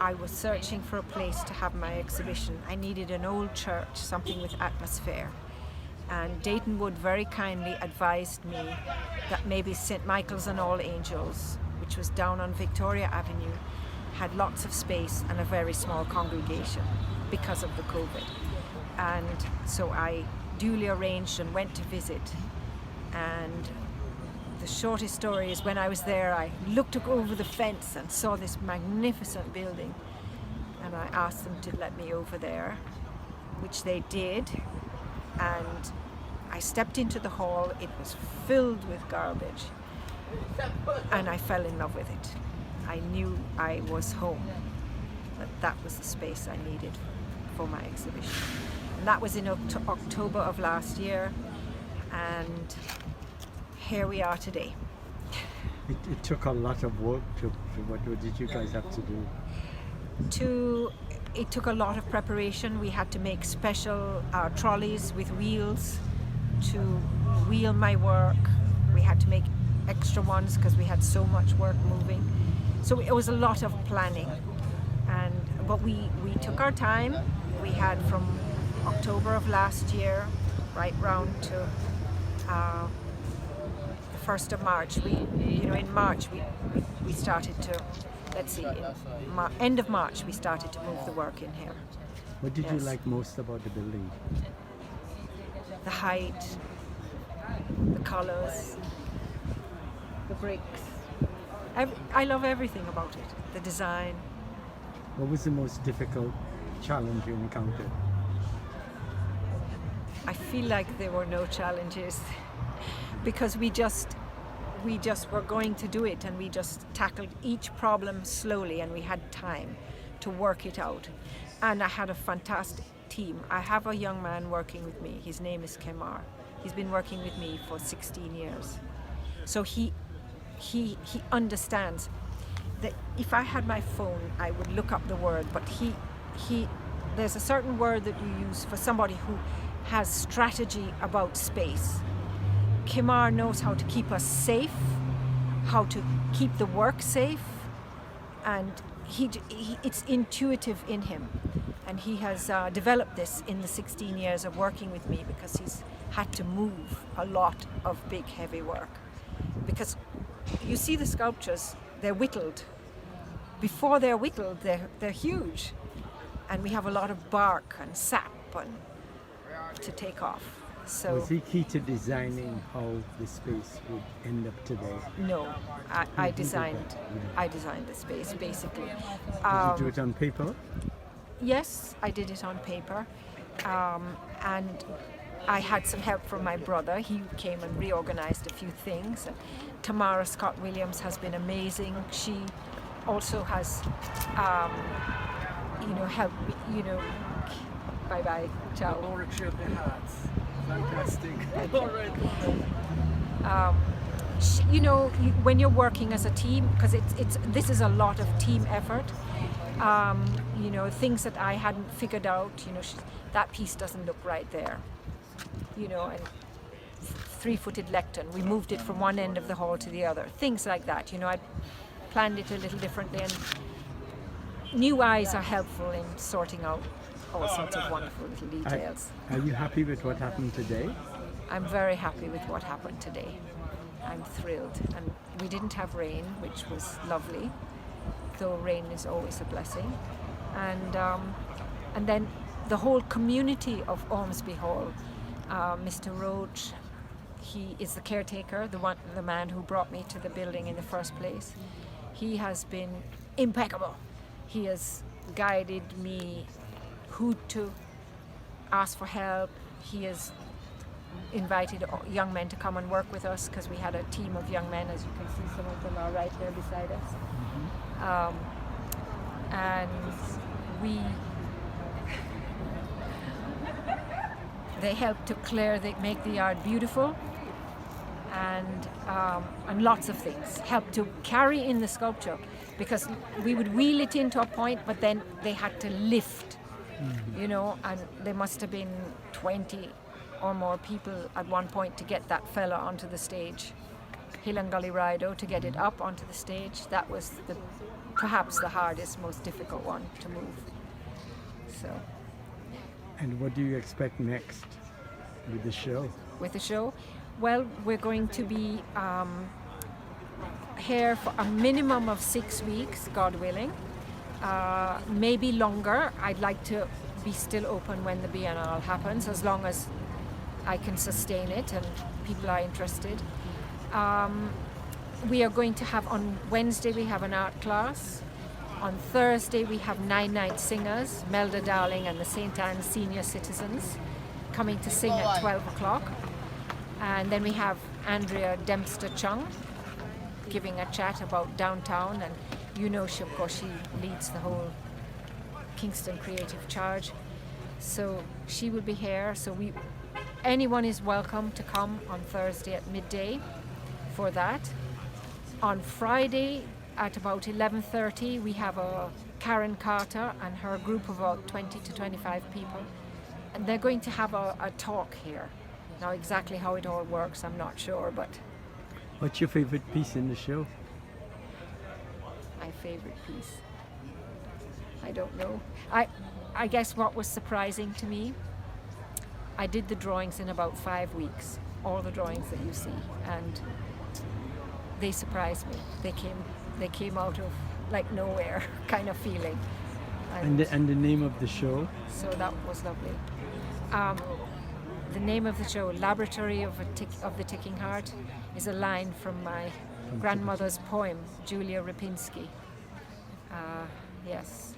I was searching for a place to have my exhibition. I needed an old church, something with atmosphere. And Dayton Wood very kindly advised me that maybe St. Michael's and All Angels, which was down on Victoria Avenue, had lots of space and a very small congregation because of the COVID. And so I duly arranged and went to visit. And the shortest story is when I was there, I looked over the fence and saw this magnificent building. And I asked them to let me over there, which they did. And I stepped into the hall. It was filled with garbage. And I fell in love with it. I knew I was home, that was the space I needed for my exhibition. And that was in October of last year. And here we are today. It took a lot of work what did you guys have to do? It took a lot of preparation. We had to make special trolleys with wheels to wheel my work. We had to make extra ones because we had so much work moving. So it was a lot of planning. But we took our time. We had from October of last year right round to the 1st of March. In March we started to, end of March we started to move the work in here. What did you like most about the building? The height, the colors, the bricks. I love everything about it. The design. What was the most difficult challenge you encountered? I feel like there were no challenges because we just were going to do it, and we just tackled each problem slowly, and we had time to work it out. And I had a fantastic team. I have a young man working with me. His name is Kemar. He's been working with me for 16 years. So he understands that if I had my phone, I would look up the word, but there's a certain word that you use for somebody who has strategy about space. Kemar knows how to keep us safe, how to keep the work safe, and it's intuitive in him. And he has developed this in the 16 years of working with me, because he's had to move a lot of big, heavy work. Because you see the sculptures, they're whittled. Before they're whittled, they're huge. And we have a lot of bark and sap to take off. So was he key to designing how the space would end up today? No, I designed the space basically. Did you do it on paper? Yes, I did it on paper, and I had some help from my brother. He came and reorganized a few things. And Tamara Scott Williams has been amazing. She also has, helped me. Bye bye, ciao. Laboratory of the Hearts. Fantastic. When you're working as a team, because this is a lot of team effort. Things that I hadn't figured out. That piece doesn't look right there. And 3-footed lectern. We moved it from one end of the hall to the other. Things like that. I planned it a little differently, and new eyes are helpful in sorting out all sorts of wonderful little details. Are you happy with what happened today? I'm very happy with what happened today. I'm thrilled. And we didn't have rain, which was lovely, though rain is always a blessing. And then the whole community of Ormsby Hall, Mr. Roach, he is the caretaker, the man who brought me to the building in the first place. He has been impeccable. He has guided me who to ask for help. He has invited young men to come and work with us, because we had a team of young men. As you can see, some of them are right there beside us. And they help to make the yard beautiful, and lots of things. Help to carry in the sculpture, because we would wheel it into a point, but then they had to lift, and there must have been 20 or more people at one point to get that fella onto the stage. Hilangully Rido, to get it up onto the stage, that was perhaps the hardest, most difficult one to move. So. And what do you expect next with the show? With the show? Well, we're going to be here for a minimum of 6 weeks, God willing. Maybe longer. I'd like to be still open when the Biennale happens, as long as I can sustain it and people are interested. We are going to have, on Wednesday we have an art class. On Thursday we have 9 night singers, Melda Dowling and the St. Anne's senior citizens, coming to sing at 12 o'clock. And then we have Andrea Dempster-Chung giving a chat about downtown, and you know, of course, she leads the whole Kingston Creative Charge. So she will be here. So anyone is welcome to come on Thursday at midday for that. On Friday at about 11:30 we have Karen Carter and her group of about 20 to 25 people, and they're going to have a talk here. Now exactly how it all works I'm not sure, but What's your favorite piece in the show? my favorite piece, I don't know. I guess what was surprising to me, I did the drawings in about 5 weeks, all the drawings that you see, and they surprised me. They came out of like nowhere kind of feeling. And the name of the show? So that was lovely. The name of the show, Laboratory of the Ticking Heart, is a line from my grandmother's poem, Julia Rapinski. Yes.